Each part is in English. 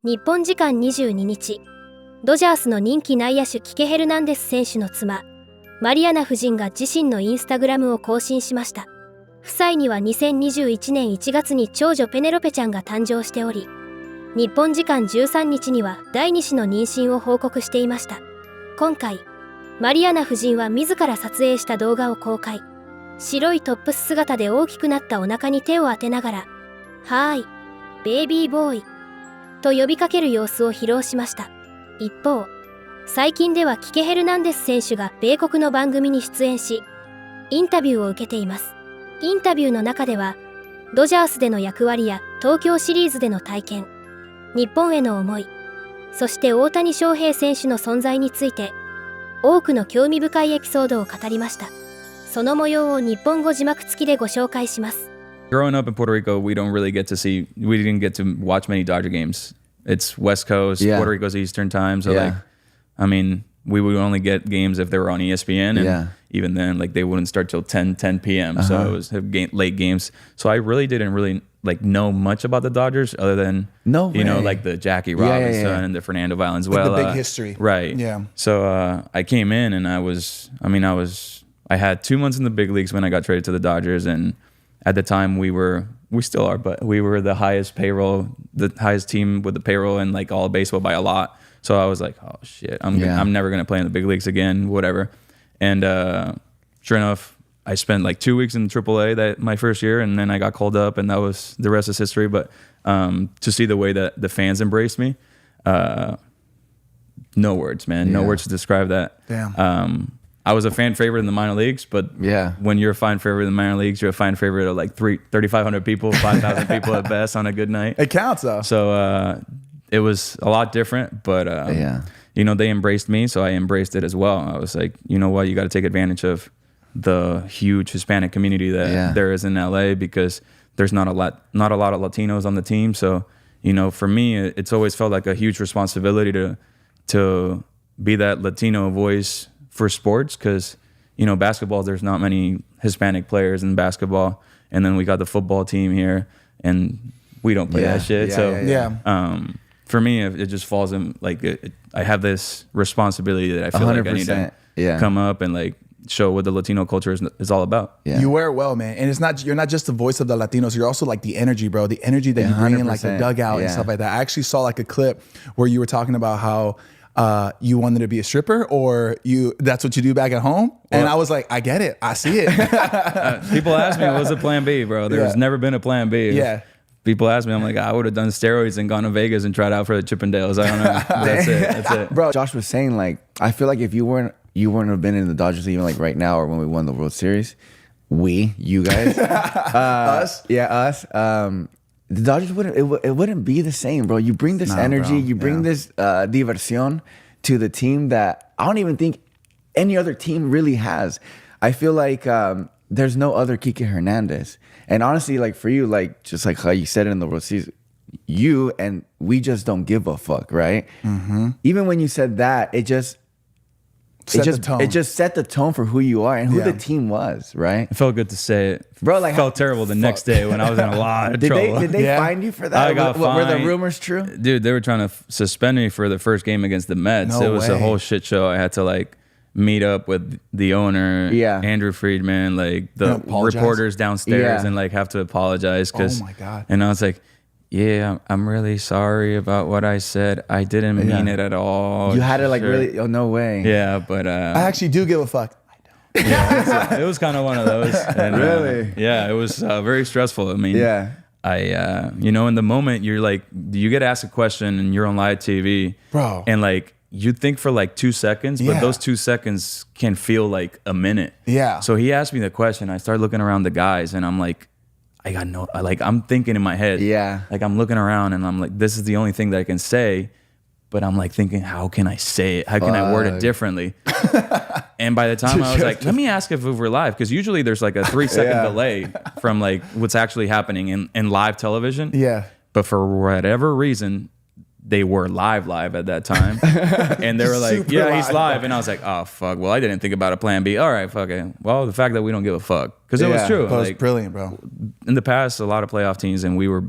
日本時間22日、ドジャースの人気内野手キケ・ヘルナンデス選手の妻、マリアナ夫人が自身のインスタグラムを更新しました。夫妻には2021年1月に長女ペネロペちゃんが誕生しており、日本時間13日には第2子の妊娠を報告していました。今回、マリアナ夫人は自ら撮影した動画を公開。白いトップス姿で大きくなったお腹に手を当てながら、はーい、ベイビーボーイ、と呼びかける様子を披露しました。一方、最近ではキケ・ヘルナンデス選手が米国の番組に出演し、インタビューを受けています。インタビューの中では、ドジャースでの役割や東京シリーズでの体験、日本への思い、そして大谷翔平選手の存在について、多くの興味深いエピソードを語りました。その模様を日本語字幕付きでご紹介します。Growing up in Puerto Rico, we didn't get to watch many Dodger games. It's West Coast, Puerto Rico's Eastern time. So we would only get games if they were on ESPN. And even then, they wouldn't start till 10 p.m. So it was late games. So I really didn't know much about the Dodgers other than, the Jackie Robinson and the Fernando Valenzuela. The big history. Right. Yeah. So I came in and I had 2 months in the big leagues when I got traded to the Dodgers. And at the time we still are, but we were the highest team with the payroll in all of baseball by a lot. So I was like, oh shit, I'm never going to play in the big leagues again, whatever. And sure enough, I spent 2 weeks in AAA my first year, and then I got called up, and that was the rest is history. But to see the way that the fans embraced me, no words, man. No words to describe that. Damn. I was a fan favorite in the minor leagues, but when you're a fan favorite in the minor leagues, you're a fan favorite of 3,500 people, 5,000 people at best on a good night. It counts though. So it was a lot different, but they embraced me, so I embraced it as well. I was like, you know what, you got to take advantage of the huge Hispanic community that there is in LA, because there's not a lot of Latinos on the team. So, for me, it's always felt like a huge responsibility to be that Latino voice for sports, because basketball, there's not many Hispanic players in basketball, and then we got the football team here, and we don't play that shit. For me, it just falls in I have this responsibility that I feel 100%, like I need to come up and show what the Latino culture is all about. You wear it well, man, and you're not just the voice of the Latinos, you're also the energy, bro, the energy that you bring in the dugout and stuff like that. I actually saw a clip where you were talking about how you wanted to be a stripper, or that's what you do back at home. Well, and I was like, I get it. I see it. People ask me, what's a plan B, bro? There's never been a plan B. Yeah. People ask me, I'm like, I would have done steroids and gone to Vegas and tried out for the Chippendales. I don't know. That's it. Bro, Josh was saying, I feel like if you wouldn't have been in the Dodgers even right now, or when we won the World Series, you guys. Us? Yeah, us. The Dodgers wouldn't be the same, bro. You bring this energy, bro. You bring this diversión to the team that I don't even think any other team really has. I feel like there's no other Kike Hernandez. And honestly, for you, just how you said it in the World Series, you and we just don't give a fuck, right? Mm-hmm. Even when you said that, it just set the tone for who you are and who the team was, right? It felt good to say it. Bro, it felt terrible the next day when I was in a lot of trouble. Did they find you for that? I got fined. Were the rumors true? Dude, they were trying to suspend me for the first game against the Mets. It was a whole shit show. I had to meet up with the owner, Andrew Friedman, the reporters downstairs, and have to apologize. Oh my God. And I was like, yeah, I'm really sorry about what I said. I didn't mean it at all. You had to really, oh, no way. Yeah, but I actually do give a fuck. I don't. Yeah, it was kind of one of those. And, really? Yeah, it was very stressful. I mean, I, in the moment, you're you get asked a question and you're on live TV. Bro. And you think for 2 seconds, but those 2 seconds can feel like a minute. Yeah. So he asked me the question. I started looking around the guys and I'm like, I'm thinking in my head. Yeah. I'm looking around and I'm like, this is the only thing that I can say. But I'm thinking, how can I say it? How can I word it differently? And by the time I was like, let me ask if we're live. Because usually there's a 3-second delay from what's actually happening in live television. Yeah. But for whatever reason, they were live at that time. And they were like, Super yeah, he's live. live. And I was like, oh, fuck. Well, I didn't think about a plan B. All right, fuck it. Well, the fact that we don't give a fuck. Because it was true. That was like, brilliant, bro. in the past, a lot of playoff teams, and we were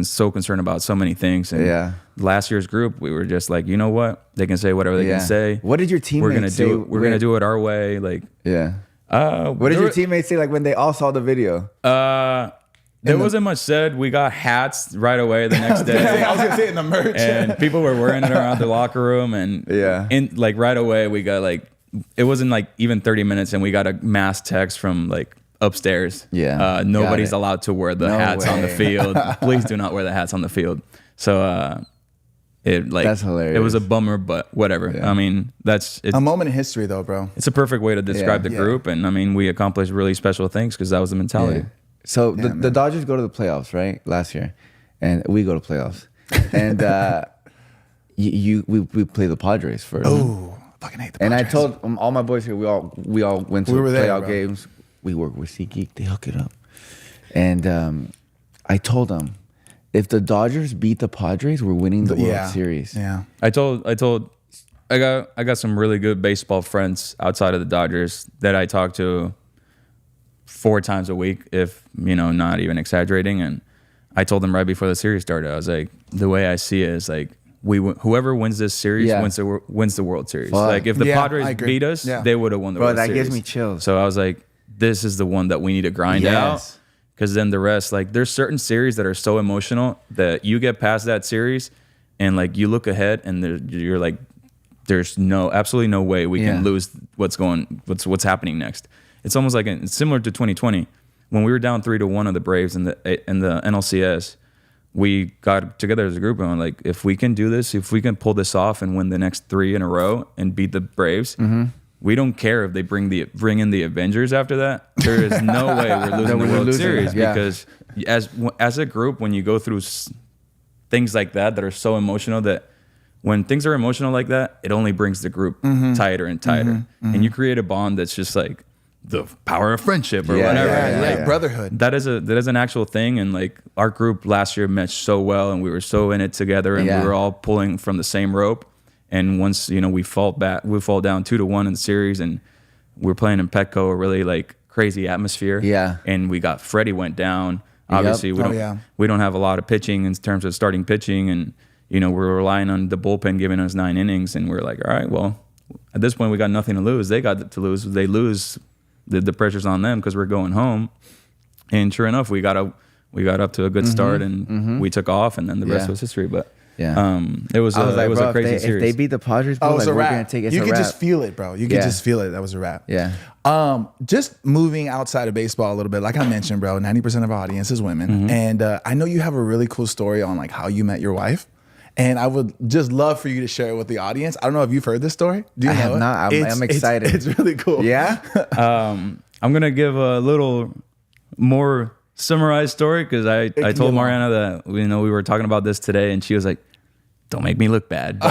so concerned about so many things. And last year's group, we were just like, you know what? They can say whatever they can say. What did your teammates say? We're gonna do it our way. Like, what did your teammates say? Like when they all saw the video? There wasn't much said. We got hats right away the next day. I was gonna say in the merch, and people were wearing it around the locker room, and in like right away we got like, it wasn't like even 30 minutes, and we got a mass text from like upstairs. Nobody's allowed to wear the hats on the field. Please do not wear the hats on the field. So that's hilarious. It was a bummer, but whatever. I mean, it's a moment in history, though, bro. It's a perfect way to describe the group, and I mean, we accomplished really special things because that was the mentality. So the Dodgers go to the playoffs, right? Last year, and we go to playoffs, and we play the Padres first. Oh, I fucking hate the Padres. And I told all my boys here, we all went to playoff games. We work with SeatGeek. They hook it up, and I told them, if the Dodgers beat the Padres, we're winning the World Series. Yeah, I got some really good baseball friends outside of the Dodgers that I talk to 4 times a week, if not even exaggerating. And I told them right before the series started, I was like, the way I see it is like, whoever wins this series wins the World Series. Like if the Padres beat us, they would have won the World Series. Bro, that gives me chills. So I was like, this is the one that we need to grind out, because then the rest, like there's certain series that are so emotional that you get past that series and like you look ahead and you're like, there's absolutely no way we can lose what's happening next. It's almost like it's similar to 2020 when we were down 3-1 of the Braves in the NLCS. We got together as a group and we're like, if we can do this, if we can pull this off and win the next 3 in a row and beat the Braves, we don't care if they bring in the Avengers after that. There is no way we're losing the World Series because as a group, when you go through things like that are so emotional, that when things are emotional like that, it only brings the group tighter and tighter, and you create a bond that's just like the power of friendship or whatever. Like, brotherhood. That is an actual thing. And like our group last year meshed so well, and we were so in it together, and we were all pulling from the same rope. And once we fall down 2-1 in the series, and we're playing in Petco, a really like crazy atmosphere. And we got Freddie went down. Obviously, we don't have a lot of pitching in terms of starting pitching, and we're relying on the bullpen giving us 9 innings, and we're like, all right, well, at this point we got nothing to lose. They got to lose. They lose. The pressure's on them because we're going home. And sure enough, we got up to a good start, and we took off, and then the rest was history. But it was a crazy series. If they beat the Padres, bro, we're gonna take it. You could just feel it, bro. You could just feel it. That was a wrap. Just moving outside of baseball a little bit, like I mentioned, bro, 90% of our audience is women, and I know you have a really cool story on like how you met your wife. And I would just love for you to share it with the audience. I don't know if you've heard this story. Do you know have it? not. I'm excited. It's really cool. Yeah? I'm going to give a little more summarized story because I told Mariana that we were talking about this today, and she was like, don't make me look bad.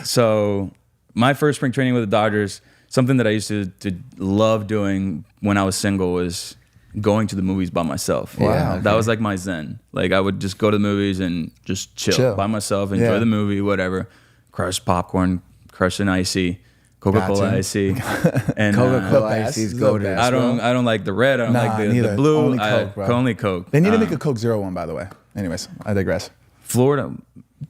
So my first spring training with the Dodgers, something that I used to love doing when I was single was going to the movies by myself. Wow. That was like my zen. Like I would just go to the movies and just chill. By myself, enjoy the movie, whatever. Crush popcorn, crush an icy, Coca-Cola icy. And Coca-Cola icy is golden. I don't like the red. I don't like the blue. Only Coke, bro. Only Coke. They need to make a Coke Zero one, by the way. Anyways, I digress. Florida,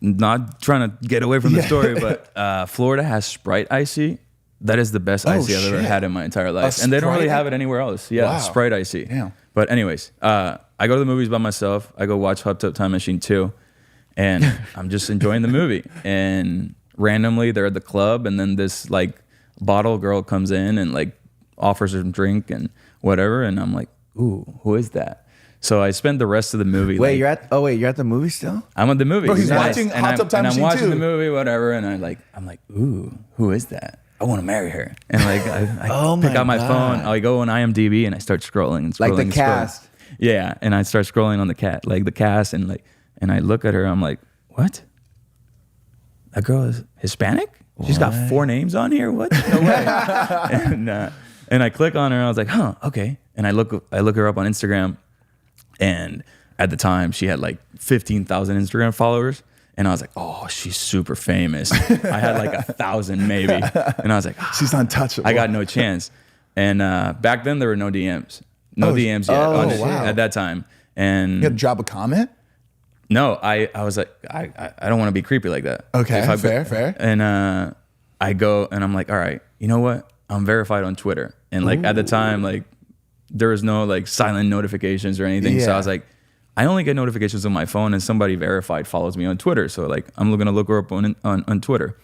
not trying to get away from the story, but Florida has Sprite icy. That is the best icy I've ever had in my entire life. And they don't really have it anywhere else. Yeah, Sprite icy. Damn. But anyways, I go to the movies by myself. I go watch Hot Tub Time Machine 2. And I'm just enjoying the movie. And randomly they're at the club, and then this like bottle girl comes in and like offers her some drink and whatever. And I'm like, ooh, who is that? So I spend the rest of the movie. Wait, you're at the movie still? I'm at the movie. Bro, he's watching Hot Tub Time Machine 2. And I'm watching the movie, whatever. And I'm like, ooh, who is that? I want to marry her. And like, I pick out my phone. I go on IMDb and I start scrolling. Like the cast. Yeah. And I start scrolling on the cast and I look at her. I'm like, what? That girl is Hispanic? What? She's got 4 names on here? What? No way. And I click on her and I was like, huh, okay. And I look her up on Instagram, and at the time she had like 15,000 Instagram followers. And I was like, oh, she's super famous. I had like 1,000 maybe. And I was like, she's untouchable. I got no chance. And back then there were no DMs. DMs yet at that time. And you had to drop a comment? No, I was like, I don't want to be creepy like that. Okay, fair. And I go and I'm like, all right, you know what? I'm verified on Twitter. And like at the time, like there was no like silent notifications or anything. So I was like, I only get notifications on my phone and somebody verified follows me on Twitter. So like I'm going to look her up on Twitter.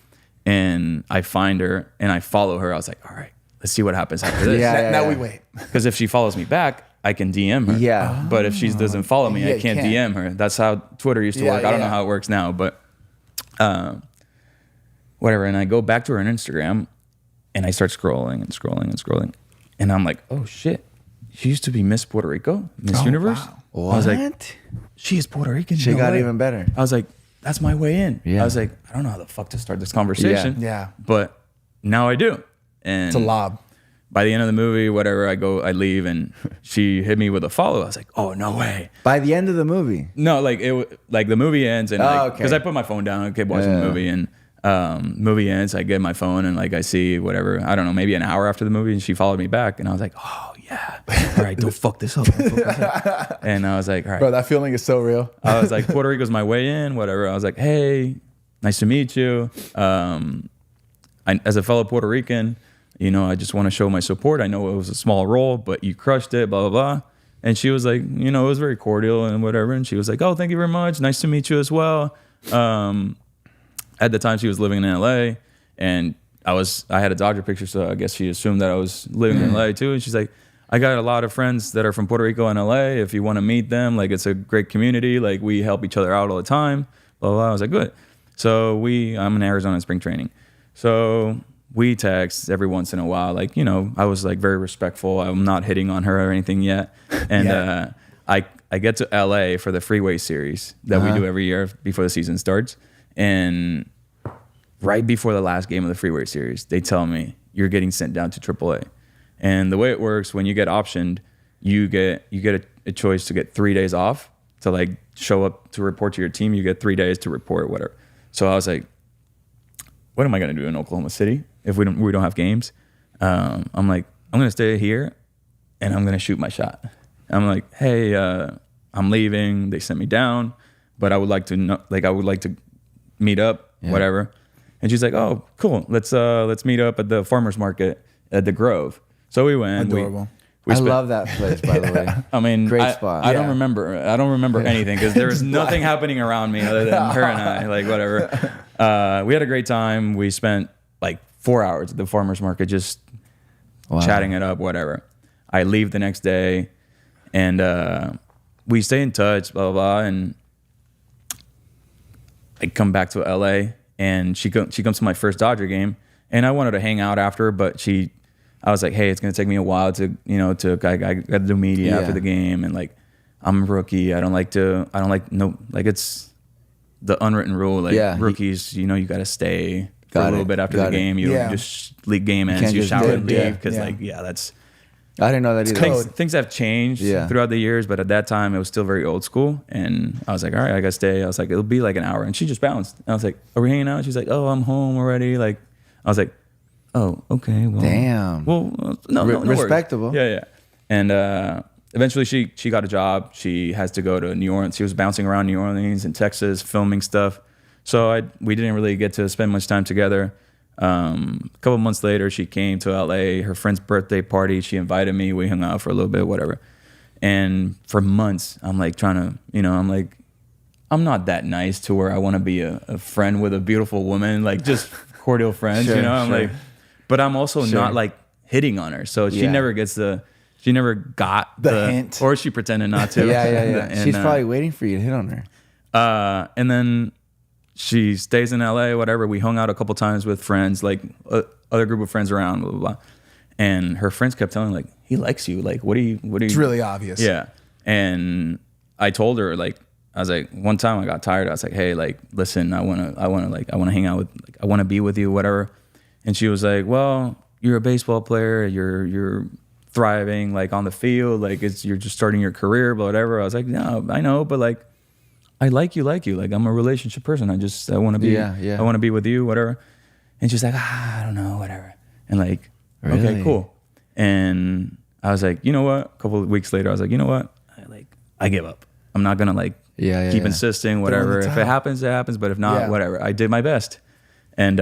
And I find her and I follow her. I was like, all right, let's see what happens after this. Now we wait. Because if she follows me back, I can DM her. Yeah. But if she doesn't follow me, I can't DM her. That's how Twitter used to work. I don't know how it works now, but whatever. And I go back to her on Instagram and I start scrolling. And I'm like, oh shit. She used to be Miss Puerto Rico, Miss Universe. Wow. What? I was like, she is Puerto Rican. She got even better. I was like, that's my way in. Yeah. I was like, I don't know how the fuck to start this conversation. Yeah. But now I do. And it's a lob. By the end of the movie, whatever, I leave and she hit me with a follow. I was like, oh, no way. By the end of the movie? No, like the movie ends and because I put my phone down, I kept watching the movie and movie ends, I get my phone and like I see whatever, I don't know, maybe an hour after the movie and she followed me back and I was like, oh yeah, all right, don't fuck this up. And I was like, all right. Bro, that feeling is so real. I was like, Puerto Rico's my way in, whatever. I was like, hey, nice to meet you. As a fellow Puerto Rican, you know, I just want to show my support. I know it was a small role, but you crushed it, blah, blah, blah. And she was like, you know, it was very cordial and whatever. And she was like, oh, thank you very much. Nice to meet you as well. At the time, she was living in LA and I had a Dodger picture, so I guess she assumed that I was living in LA too. And she's like, I got a lot of friends that are from Puerto Rico and LA. If you want to meet them, like it's a great community. Like we help each other out all the time, blah, blah, blah. I was like, good. So I'm in Arizona in spring training. So we text every once in a while. Like, you know, I was like very respectful. I'm not hitting on her or anything yet. And I get to LA for the Freeway series that we do every year before the season starts. And right before the last game of the Freeway series, they tell me you're getting sent down to AAA. And the way it works, when you get optioned, you get a choice to get 3 days off to like show up to report to your team. You get 3 days to report, whatever. So I was like, what am I gonna do in Oklahoma City if we don't have games? I'm like, I'm gonna stay here and I'm gonna shoot my shot. I'm like, hey, I'm leaving. They sent me down, but I would like to meet up, whatever. And she's like, oh, cool. Let's meet up at the farmer's market at the Grove. So we went. Adorable. I love that place, by the way. I mean, great spot. I don't remember anything because there was nothing happening around me other than her and I, like whatever. We had a great time. We spent like 4 hours at the farmer's market just chatting it up, whatever. I leave the next day and we stay in touch, blah, blah, blah. And I come back to LA and she comes to my first Dodger game and I wanted to hang out after, but I was like, hey, it's going to take me a while to I got to do media after the game. And like, I'm a rookie. It's the unwritten rule. Like rookies, you got to stay for a little bit after the game. You just league game ends, you shower and leave. Cause that's, I didn't know that either. Things have changed throughout the years, but at that time it was still very old school. And I was like, all right, I got to stay. I was like, it'll be like an hour. And she just bounced. And I was like, are we hanging out? She's like, oh, I'm home already. Like, I was like, oh, okay. Well, damn. Well, no respectable. Worries. Yeah. And eventually she got a job. She has to go to New Orleans. She was bouncing around New Orleans and Texas filming stuff. So we didn't really get to spend much time together. A couple months later, she came to LA, her friend's birthday party. She invited me. We hung out for a little bit, whatever. And for months, I'm like trying to, I'm not that nice to where I want to be a friend with a beautiful woman, like just cordial friends, like, but I'm also not like hitting on her. So she never got the hint, or she pretended not to. Yeah. And, she's probably waiting for you to hit on her. And then she stays in LA, whatever. We hung out a couple times with friends, like other group of friends around, blah, blah, blah. And her friends kept telling like, he likes you. Like, what do you? It's really obvious. Yeah. And I told her like, I was like, one time I got tired. I was like, hey, like, listen, I want to hang out with, like, I want to be with you, whatever. And she was like, well, you're a baseball player. You're thriving like on the field, like you're just starting your career, but whatever. I was like, no, I know, but like I like you. Like I'm a relationship person. I want to be I want to be with you, whatever. And she's like, I don't know, whatever. And like, okay, cool. And I was like, you know what? A couple of weeks later, I was like, you know what? I give up. I'm not gonna like keep insisting, whatever. If it happens, it happens. But if not, whatever. I did my best. And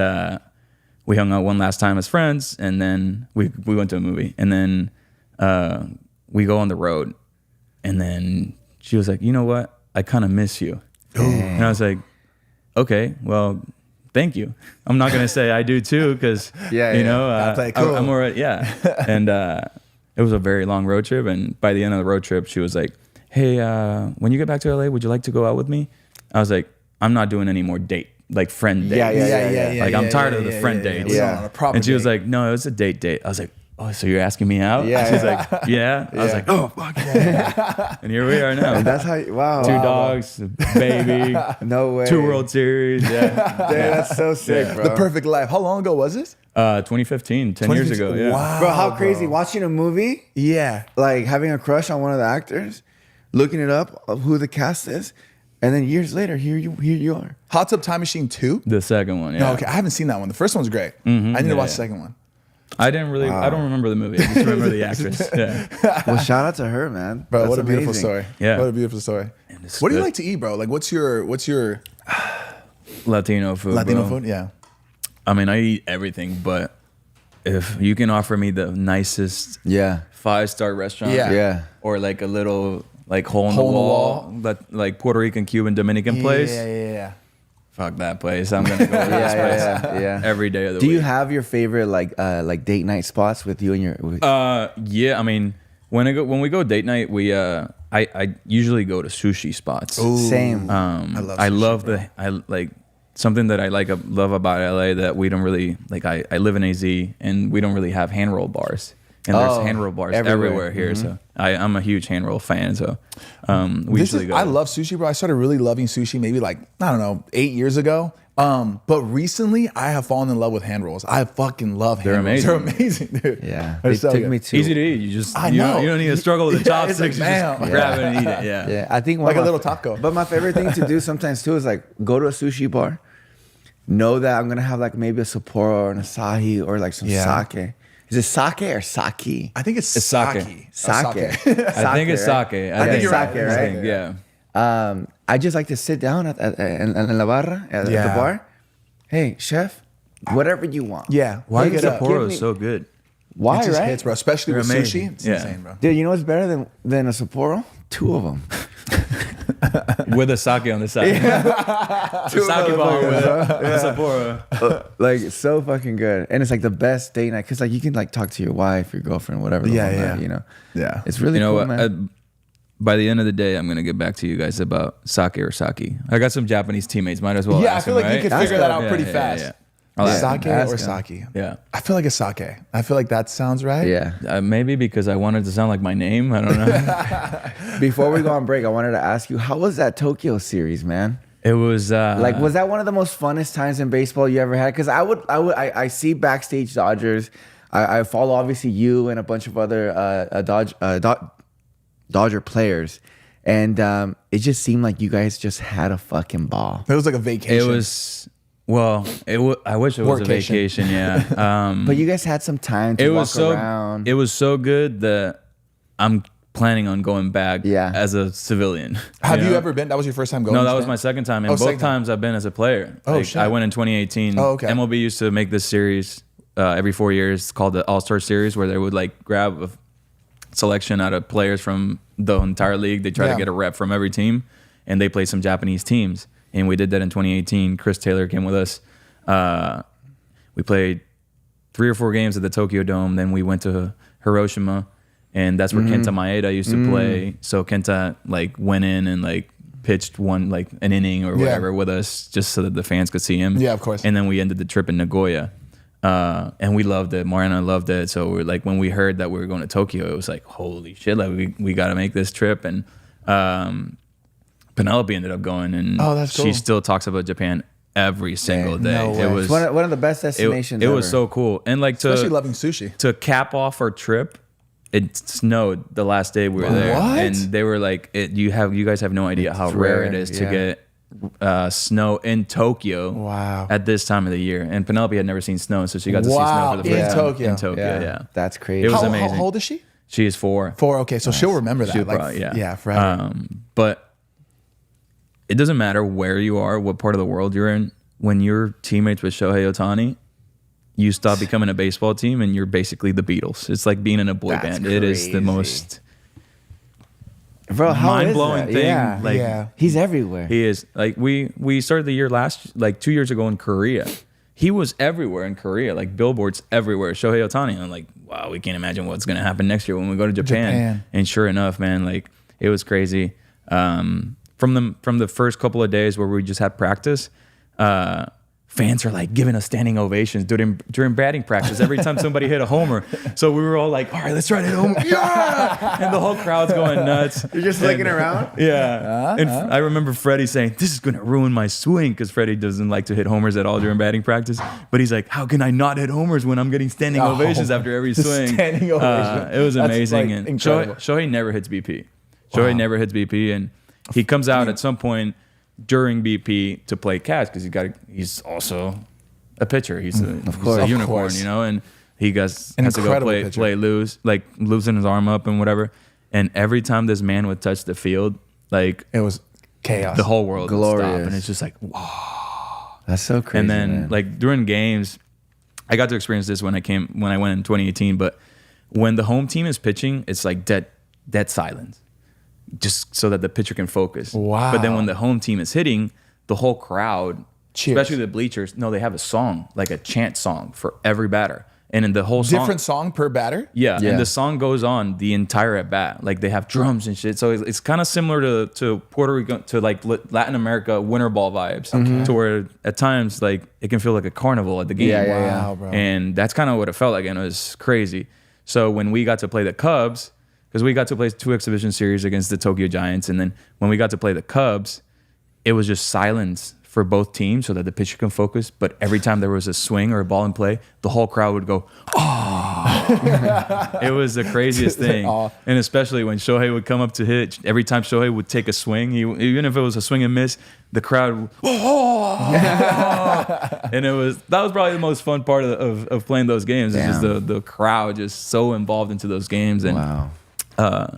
we hung out one last time as friends, and then we went to a movie, and then we go on the road, and then she was like, you know what? I kind of miss you. And I was like, okay, well, thank you. I'm not gonna say I do too, because you know I'm already And it was a very long road trip, and by the end of the road trip, she was like, hey, when you get back to LA, would you like to go out with me? I was like, I'm not doing any more friend dates. Like I'm tired of the friend dates. And she was like, no, it was a date. I was like, oh, so you're asking me out? She's like, yeah. I was like, oh, fuck yeah. And here we are now. And that's how, wow. 2 dogs, a baby. No way. 2 World Series. Yeah. That's so sick, bro. The perfect life. How long ago was this? 2015, 10 years ago. Yeah. Wow. Bro, how crazy. Watching a movie. Yeah. Like having a crush on one of the actors, looking it up, of who the cast is. And then years later, here you are. Hot Tub Time Machine 2? The second one, yeah. No, okay. I haven't seen that one. The first one's great. I need to watch the second one. I don't remember the movie. I just remember the actress. Yeah. Well, shout out to her, man. Bro, That's what a amazing. beautiful story. Yeah. What a beautiful story. What do you like to eat, bro? Like, what's your Latino food, food? Yeah. I mean, I eat everything, but if you can offer me the nicest 5-star restaurant or like a little like hole in the wall, that like Puerto Rican, Cuban, Dominican place. Yeah. Fuck that place. I'm gonna go to this place every day of the week. Do you have your favorite like date night spots with you and your? Yeah. I mean, when we go date night, we I usually go to sushi spots. Ooh. Same. I love sushi, something that I love about LA that we don't really like. I live in AZ and we don't really have hand roll bars. And there's hand roll bars everywhere here. So I'm a huge hand roll fan. So we usually go. I love sushi, bro. I started really loving sushi maybe like, I don't know, 8 years ago. But recently I have fallen in love with hand rolls. I fucking love hand rolls. They're amazing, dude. Yeah. They took me too. Easy to eat. You just you don't need to struggle with the chopsticks. Like, you just grab it and eat it. Yeah. I think like a little taco. But my favorite thing to do sometimes too is like go to a sushi bar, know that I'm gonna have like maybe a Sapporo or an Asahi or like some sake. Is it sake or sake? I think it's sake. Sake. I think it's sake. I think you're sake, right? Yeah. I just like to sit down in la barra at the bar. Hey, chef, whatever you want. Yeah. Why is Sapporo so good? Why, it just right? hits, bro. Especially with amazing. Sushi. It's insane, bro. Dude, you know what's better than a Sapporo? 2 of them. With a sake on the side. Two sake bar with a Sapporo. Like, so fucking good. And it's like the best date night. Because like you can like talk to your wife, your girlfriend, whatever. You know? Yeah. It's really cool, man. By the end of the day, I'm gonna get back to you guys about sake or sake. I got some Japanese teammates. Might as well. Yeah, I feel like you can figure that out pretty fast. Sake or sake? Yeah. I feel like it's sake. I feel like that sounds right. Yeah. Maybe because I wanted to sound like my name. I don't know. Before we go on break, I wanted to ask you, how was that Tokyo series, man? It was like, was that one of the most funnest times in baseball you ever had? Because I see Backstage Dodgers. I follow obviously you and a bunch of other Dodger players, and it just seemed like you guys just had a fucking ball. It was like a vacation. It was. Well, I wish it was a vacation, yeah. But you guys had some time to walk around. It was so good that I'm planning on going back as a civilian. Have you ever been? That was your first time going? No, that was my second time. And both times I've been as a player. Oh, shit. I went in 2018. Oh, okay. MLB used to make this series every 4 years called the All-Star Series, where they would like grab a selection out of players from the entire league. They try to get a rep from every team, and they play some Japanese teams. And we did that in 2018. Chris Taylor came with us. We played 3 or 4 games at the Tokyo Dome. Then we went to Hiroshima, and that's where Kenta Maeda used to play. So Kenta like went in and like pitched an inning or whatever with us, just so that the fans could see him. Yeah, of course. And then we ended the trip in Nagoya, and we loved it. Mariana loved it. So we're like, when we heard that we were going to Tokyo, it was like, holy shit! Like we got to make this trip. And Penelope ended up going, and that's cool. She still talks about Japan every single day. No way. It was It's one of the best destinations. It was so cool, and like especially loving sushi. to cap off our trip, it snowed the last day we were there, and they were like, you guys have no idea how rare it is to get snow in Tokyo. Wow. At this time of the year, and Penelope had never seen snow, so she got to see snow for the first time in Tokyo. Yeah, that's crazy. It was amazing. How old is she? She is 4. 4. Okay, so she'll remember that. She'll probably, forever. But it doesn't matter where you are, what part of the world you're in. When you're teammates with Shohei Ohtani, you stop becoming a baseball team and you're basically the Beatles. It's like being in a boy band. Crazy. It is the most mind-blowing thing. Yeah. Like he's everywhere. He is. Like we started the year 2 years ago in Korea. He was everywhere in Korea, like billboards everywhere. Shohei Ohtani. And I'm like, wow, we can't imagine what's gonna happen next year when we go to Japan. And sure enough, man, like it was crazy. From the first couple of days where we just had practice, fans are like giving us standing ovations during batting practice every time somebody hit a homer. So we were all like, all right, let's try to hit a homer. Yeah! And the whole crowd's going nuts. You're just looking around? Yeah. And I remember Freddie saying, this is going to ruin my swing, because Freddie doesn't like to hit homers at all during batting practice. But he's like, how can I not hit homers when I'm getting standing ovations after every swing? Standing ovation. It was amazing. Like, and Shohei never hits BP. Shohei never hits BP. And he comes out at some point during BP to play catch, because he's also a pitcher. He's a unicorn, you know, and he has to go loosen his arm up and whatever. And every time this man would touch the field, like it was chaos. The whole world would stop, and it's just like, wow, that's so crazy. And then man. like during games, I got to experience this when I went in 2018. But when the home team is pitching, it's like dead silence, just so that the pitcher can focus. Wow. But then when the home team is hitting, the whole crowd, cheers. Especially the bleachers, they have a song, like a chant song for every batter. And in the whole song, different song per batter? Yeah. And the song goes on the entire at bat. Like they have drums and shit. So it's kind of similar to Puerto Rico, to like Latin America winter ball vibes, to where at times like it can feel like a carnival at the game. Wow, bro. And that's kind of what it felt like, and it was crazy. So when we got to play the Cubs, because we got to play 2 exhibition series against the Tokyo Giants, and then when we got to play the Cubs, it was just silence for both teams so that the pitcher can focus. But every time there was a swing or a ball in play, the whole crowd would go, oh. It was the craziest thing. And especially when Shohei would come up to hit, every time Shohei would take a swing, even if it was a swing and miss, the crowd would, oh. And that was probably the most fun part of playing those games. It's just the crowd just so involved into those games. And wow.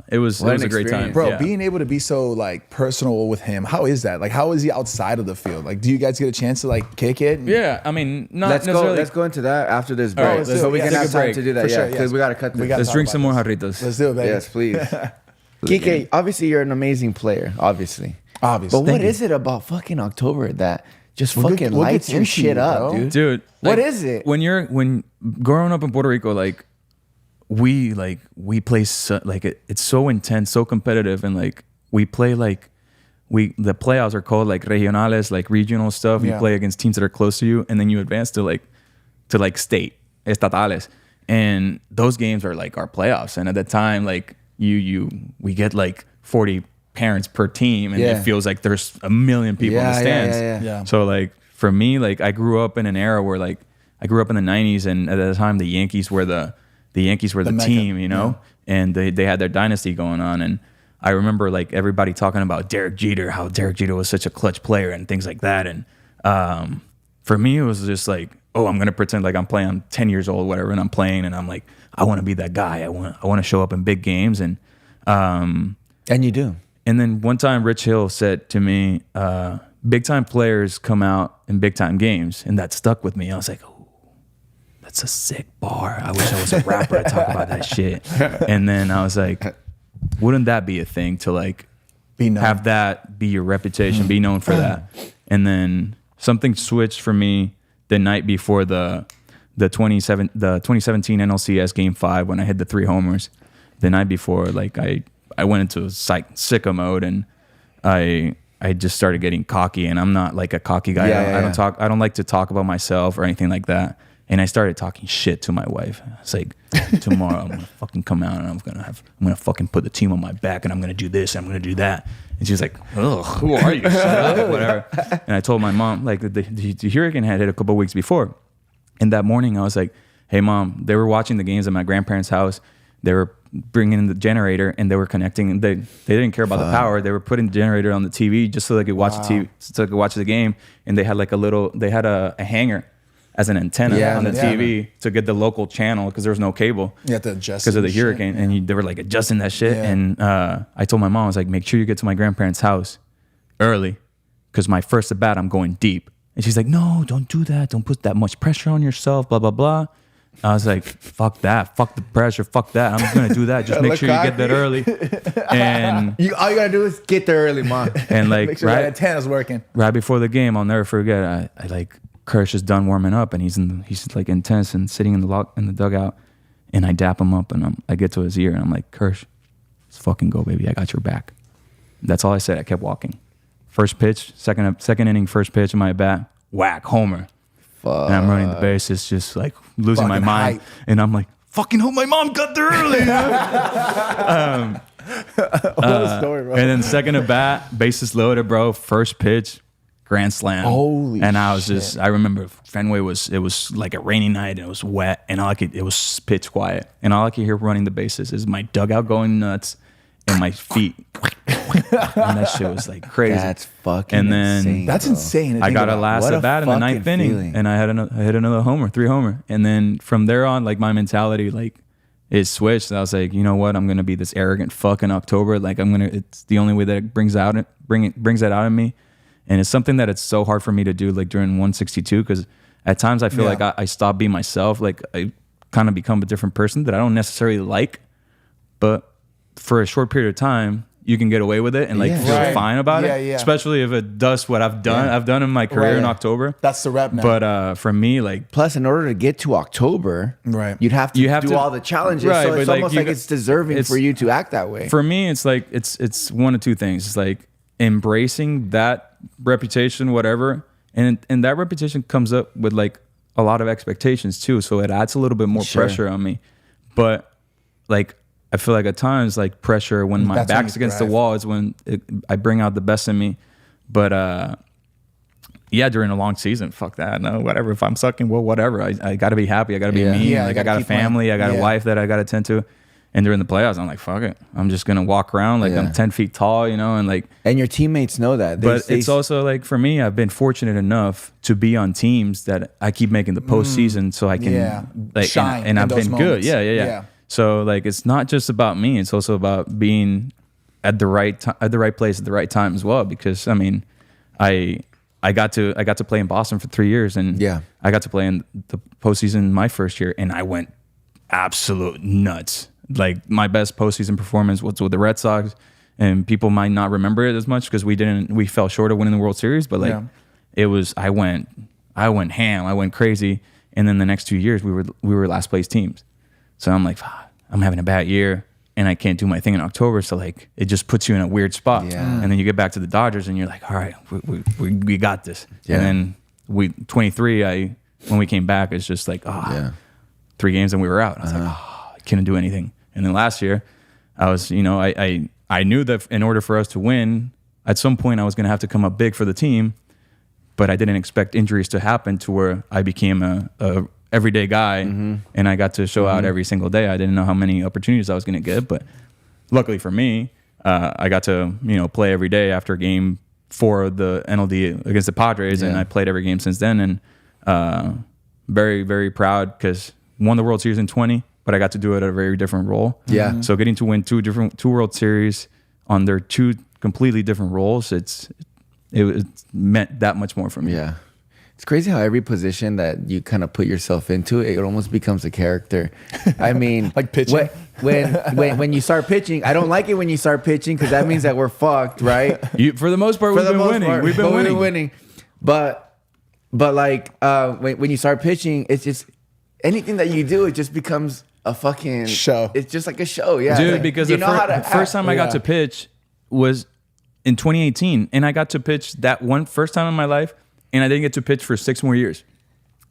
It was a great time, bro. Being able to be so like personal with him, how is that? Like, how is he outside of the field? Like, do you guys get a chance to like kick it? Yeah, I mean, not let's necessarily. Let's go into that after this break, right, so we can have time to do that. Yeah, because we gotta cut this. Let's drink some more jarritos. Let's do it, baby. Yes, please. Kike, obviously you're an amazing player, obviously. But what is it about fucking October that just fucking lights your shit up, dude? What is it? When growing up in Puerto Rico, like. We play it's so intense, so competitive, and like we play the playoffs are called like regionales, like regional stuff. You play against teams that are close to you, and then you advance to state estatales, and those games are like our playoffs. And at the time, like we get like 40 parents per team, and it feels like there's a million people in the stands. Yeah. So like for me, like I grew up in an era where like I grew up in the 90s, and at the time the Yankees were the team, you know, and they had their dynasty going on. And I remember like everybody talking about Derek Jeter, how Derek Jeter was such a clutch player and things like that. And for me, it was just like, oh, I'm going to pretend like I'm playing, I'm 10 years old, whatever. And I'm playing, and I'm like, I want to be that guy. I want to show up in big games. And you do. And then one time Rich Hill said to me, big time players come out in big time games. And that stuck with me. I was like, that's a sick bar. I wish I was a rapper to talk about that shit. And then I was like, wouldn't that be a thing to like have that be your reputation, be known for that? And then something switched for me the night before the 2017 NLCS Game 5 when I hit the 3 homers. The night before, like I went into sicko mode, and I just started getting cocky. And I'm not like a cocky guy. I don't like to talk about myself or anything like that. And I started talking shit to my wife. It's like, tomorrow I'm gonna fucking come out, and I'm gonna fucking put the team on my back, and I'm gonna do this, and I'm gonna do that. And she's like, ugh, who are you? Shut up, whatever. And I told my mom, like the hurricane had hit a couple of weeks before. And that morning I was like, hey mom, they were watching the games at my grandparents' house. they were bringing in the generator and they were connecting. And they didn't care about the power. They were putting the generator on the TV just so they could watch the TV, so they could watch the game. And they had like a hanger as an antenna on the TV to get the local channel because there was no cable. You have to adjust because of the hurricane, and they were like adjusting that shit. Yeah. And I told my mom, I was like, make sure you get to my grandparents' house early because my first at bat, I'm going deep. And she's like, no, don't do that. Don't put that much pressure on yourself. Blah blah blah. I was like, fuck that. Fuck the pressure. Fuck that. I'm gonna do that. Just make sure you get that early. And all you gotta do is get there early, mom. And like make sure that antenna's working. Right before the game, I'll never forget. I like. Kirsch is done warming up and he's like intense and sitting in the dugout, and I dap him up and I get to his ear and I'm like, Kirsch, let's fucking go, baby. I got your back. That's all I said. I kept walking. First pitch, second inning, first pitch of my bat, whack, homer. Fuck. And I'm running the bases, just like losing my mind. And I'm like, fucking hope my mom got there early. What a story, bro. And then second at bat, bases loaded, bro. First pitch, grand slam. Holy and I was shit. I remember Fenway it was like a rainy night and it was wet and it was pitch quiet. And all I could hear running the bases is my dugout going nuts and my feet. And that shit was like crazy. That's fucking insane. That's insane. I got a last at bat in the ninth inning and I hit another homer, 3 homer. And then from there on, like my mentality, like it switched. I was like, you know what? I'm going to be this arrogant fuck in October. Like it's the only way that it brings that out of me. And it's something that it's so hard for me to do, like during 162, because at times I feel like I stop being myself. Like I kind of become a different person that I don't necessarily like. But for a short period of time, you can get away with it and like feel fine about it. Yeah. Especially if it does what I've done. I've done in my career in October. That's the rep now. But for me, like plus, in order to get to October, you'd have to do all the challenges. Right, so it's almost like it's deserving for you to act that way. For me, it's like it's one of two things. It's like embracing that reputation, whatever, and that reputation comes up with like a lot of expectations too, so it adds a little bit more pressure on me. But like I feel like at times like pressure when my back's against the wall is when I bring out the best in me. But during a long season, fuck that, no, whatever. If I'm sucking, well, whatever. I gotta be happy. I gotta be me. Like I got a family. I got a wife that I gotta tend to. And during the playoffs, I'm like, fuck it. I'm just going to walk around like I'm 10 feet tall, and like... And your teammates know that. It's also like, for me, I've been fortunate enough to be on teams that I keep making the postseason so I can... like, shine and I've been moments. good. Yeah. So like, it's not just about me. It's also about being at the right place at the right time as well. Because, I mean, I got to play in Boston for 3 years. And I got to play in the postseason my first year. And I went absolute nuts. Like my best postseason performance was with the Red Sox, and people might not remember it as much because we fell short of winning the World Series. But like it was, I went ham, I went crazy, and then the next 2 years we were last place teams. So I'm like, I'm having a bad year, and I can't do my thing in October. So like it just puts you in a weird spot. And then you get back to the Dodgers, and you're like, all right, we got this. And then 23, when we came back, it's just like 3 games and we were out. I was like, I couldn't do anything. And then last year, I was, I knew that in order for us to win, at some point I was going to have to come up big for the team, but I didn't expect injuries to happen to where I became a everyday guy and I got to show out every single day. I didn't know how many opportunities I was going to get, but luckily for me, I got to, play every day after game 4 of the NLD against the Padres, and I played every game since then, and very, very proud because won the World Series in 20. But I got to do it at a very different role. Yeah. So getting to win two World Series on their 2 completely different roles, it meant that much more for me. Yeah. It's crazy how every position that you kind of put yourself into, it almost becomes a character. I mean, like pitching. When you start pitching, I don't like it when you start pitching because that means that we're fucked, right? For the most part, we've been winning. We've been winning. But like when you start pitching, it's just anything that you do, it just becomes a fucking show. It's just like a show, dude. Like, because the first time I got to pitch was in 2018, and I got to pitch that first time in my life, and I didn't get to pitch for 6 more years,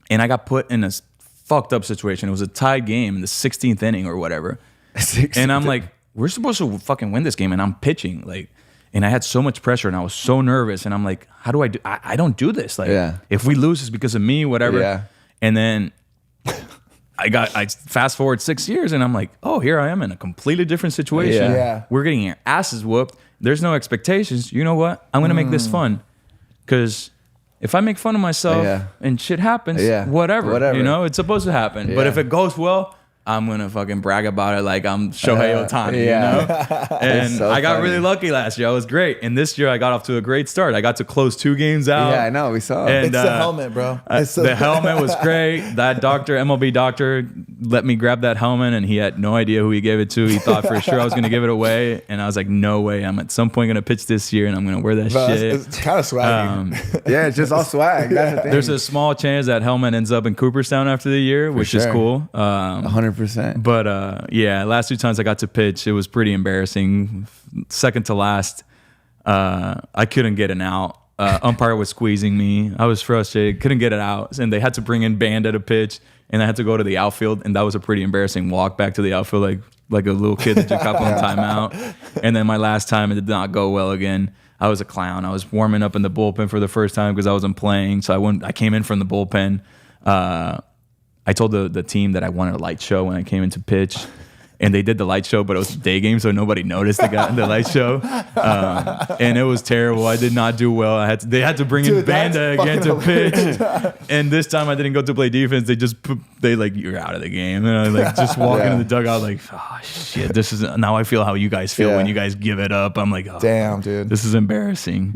and I got put in a fucked up situation. It was a tied game in the 16th inning or whatever, and I'm like, we're supposed to fucking win this game, and I'm pitching like, and I had so much pressure, and I was so nervous, and I'm like, how do I do? I don't do this. Like, if we lose, it's because of me, whatever. And then I fast forward 6 years and I'm like, oh, here I am in a completely different situation. Yeah. We're getting our asses whooped. There's no expectations. You know what? I'm going to make this fun. Because if I make fun of myself and shit happens, whatever. You know, it's supposed to happen. But if it goes well, I'm going to fucking brag about it like I'm Shohei Ohtani, you know? And so I got really lucky last year. I was great. And this year I got off to a great start. I got to close 2 games out. Yeah, I know. We saw it. And, it's the helmet, bro. The helmet was great. That MLB doctor, let me grab that helmet, and he had no idea who he gave it to. He thought for sure I was going to give it away. And I was like, no way. I'm at some point going to pitch this year, and I'm going to wear that shit. It's kind of swaggy. Yeah, it's just all swag. That's the thing. There's a small chance that helmet ends up in Cooperstown after the year, which is cool. 100%. But yeah, last 2 times I got to pitch, it was pretty embarrassing. Second to last, I couldn't get an out. Umpire was squeezing me. I was frustrated, couldn't get it out. And they had to bring in Band at a pitch, and I had to go to the outfield. And that was a pretty embarrassing walk back to the outfield, like a little kid that took up on timeout. And then my last time, it did not go well again. I was a clown. I was warming up in the bullpen for the first time because I wasn't playing. So I came in from the bullpen. I told the team that I wanted a light show when I came into pitch, and they did the light show, but it was a day game, so nobody noticed the light show, and it was terrible. I did not do well. They had to bring in Banda again to pitch, and this time I didn't go to play defense. They like, you're out of the game, and I like just walk into the dugout like, oh shit, this is now I feel how you guys feel when you guys give it up. I'm like, oh, damn, dude, this is embarrassing.